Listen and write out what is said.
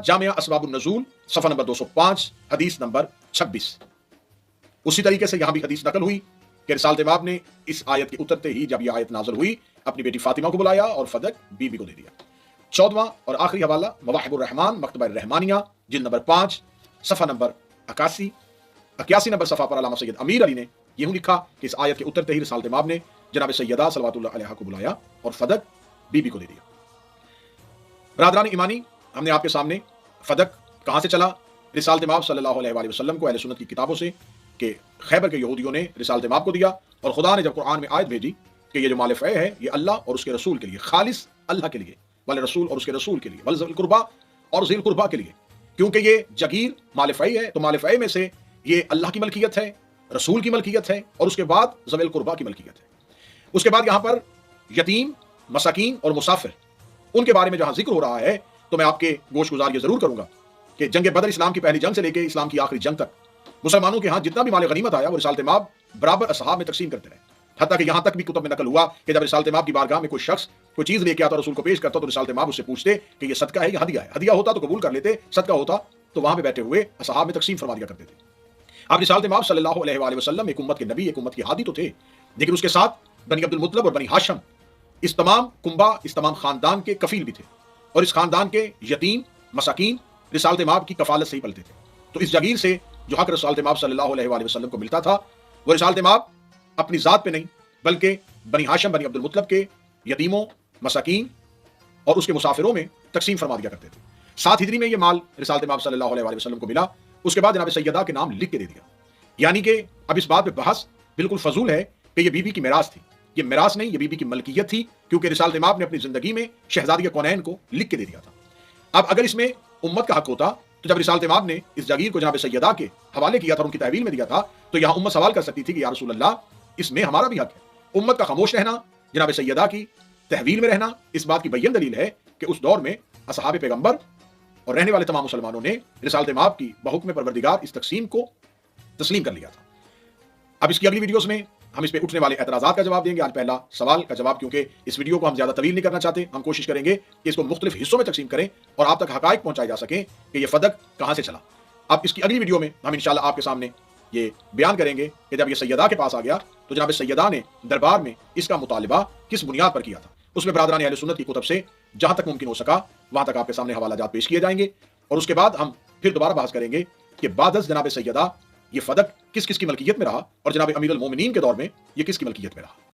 जामिया असबाबुन नुज़ूल सफ़ा नंबर 205 हदीस नंबर 26। उसी तरीके से यहाँ भी हदीस नकल हुई कि रिसालत इमाम ने इस आयत के उतरते ही जब यह आयत नाज़िल हुई अपनी बेटी फातिमा को बुलाया और फदक बीबी को दे दिया। 14वां और आखिरी हवाला मवाहिबुर रहमान मकतबा रहमानिया जिल्द नंबर 5 सफ़ा नंबर 81 नंबर सफ़ा पर अल्लामा सैयद अमीर अली ने यूँ लिखा कि इस आयत के उतरते ही रिसालत इमाम ने जनाब सैयदा सल्लल्लाहु अलैहा को बुलाया और फदक बीबी को दे दिया। बरादरान ईमानी, हमने आपके सामने फदक कहाँ से चला, रिसालत इमाम सल्लल्लाहु अलैहि वसल्लम को अहले सुन्नत की किताबों से कि खैबर के यहूदियों ने रिसालत इमाम को दिया और खुदा ने जब कुरान में आयत भेजी कि ये जो माल फ़ै है ये अल्लाह और उसके रसूल के लिए, खालिस अल्लाह के लिए, वाले रसूल और उसके रसूल के लिए, वल ज़िल कुर्बा और ज़िल कुर्बा के लिए, क्योंकि ये जगीर माल फ़ै है तो माल फ़ै में से ये अल्लाह की मलकियत है, रसूल की मलकियत है और उसके बाद ज़विल कुर्बा की मलकियत है। उसके बाद यहाँ पर यतीम, मसाकीन और मुसाफिर उनके बारे में जहाँ जिक्र हो रहा है तो मैं आपके गोश गुजार ये जरूर करूंगा कि जंग बदर इस्लाम की पहली जंग से लेकर इस्लाम की आखिरी जंग तक मुसलमानों के यहाँ जितना भी माल गनीमत आया वो रिसालत इमाम बराबर असहाब में तकसीम करते रहे। हत्ता कि यहाँ तक भी कुतुब में नकल हुआ कि जब रिसालत इमाम की बारगाह में कोई शख्स कोई चीज़ लेके आता रसूल को पेश करता तो रिसालत इमाम उससे पूछते कि ये सदका है या हदिया है। हदिया होता तो कबूल कर लेते, सदका होता तो वहाँ पे बैठे हुए असहाब में तकसीम फरमा दिया करते थे। अब रिसालत इमाम सल्लल्लाहु अलैहि वसल्लम एक उम्मत के नबी, एक उम्मत के हादी तो थे, लेकिन उसके साथ बनी अब्दुल मुत्तलिब और बनी हाशिम इस तमाम कुंबा, इस तमाम खानदान के कफील भी थे और इस खानदान के यतीम मसाकीन रिसालत इमाम की कफालत से ही पलते थे। तो इस जगीर से जो हक रिसालत इमाम सल्लल्लाहु अलैहि वसल्लम को मिलता था वो रिसालत इमाम अपनी ज़ात पे नहीं बल्कि बनी हाशिम, बनी अब्दुल मुत्तलिब के यतीमों, मसाकीन और उसके मुसाफिरों में तकसीम फरमा दिया करते थे। 7 हिजरी में ये माल रिसालत इमाम सल्लल्लाहु अलैहि वसल्लम को मिला। उसके बाद जनाब सैयदा के नाम लिख के दे दिया। यानी कि अब इस बात पे बहस बिल्कुल फजूल है कि ये बीबी की मिरास थी। ये मिरास नहीं, ये बीबी की मलकियत थी, क्योंकि रिसालत इमाम ने अपनी जिंदगी में शहजादी कौनैन को लिख के दे दिया था। अब अगर इसमें उम्मत का हक होता तो जब रिसालत इमाम ने इस जागीर को जनाब सैयदा के हवाले किया था, उनकी तहवील में दिया था, तो यहाँ उम्मत सवाल कर सकती थी कि या रसूल अल्लाह, इसमें हमारा भी हक है। उम्मत का खामोश रहना, जनाब सैयदा की तहवील में रहना, इस बात की बैयन दलील है कि उस दौर में असहाब पैगम्बर और रहने वाले तमाम मुसलमानों ने रिसालत इमाम की बहुक्म परवरदिगार इस तकसीम को तस्लीम कर लिया था। अब इसकी अगली वीडियोस में हम इस पे उठने वाले एतराज़ात का जवाब देंगे। आज पहला सवाल का जवाब, क्योंकि इस वीडियो को हम ज़्यादा तवील नहीं करना चाहते, हम कोशिश करेंगे कि इसको मुख्तलिफ हिस्सों में तकसीम करें और आप तक हकायक पहुंचाए जा सकें कि यह फदक कहाँ से चला। अब इसकी अगली वीडियो में हम इंशाल्लाह आपके सामने ये बयान करेंगे कि जब यह सैयदा के पास आ गया तो जनाब सैयदा ने दरबार में इसका मुतालिबा किस बुनियाद पर किया था। उसमें बरादरान अहले सुन्नत की कुतुब से जहाँ तक मुमकिन हो सका वहाँ तक आपके सामने हवालाजात पेश किए जाएंगे और उसके बाद हम फिर दोबारा बहस करेंगे कि बादस जनाब सैयदा ये फदक किस किस की मलकियत में रहा और जनाब अमीरुल मोमिनीन के दौर में ये किसकी मलकियत में रहा।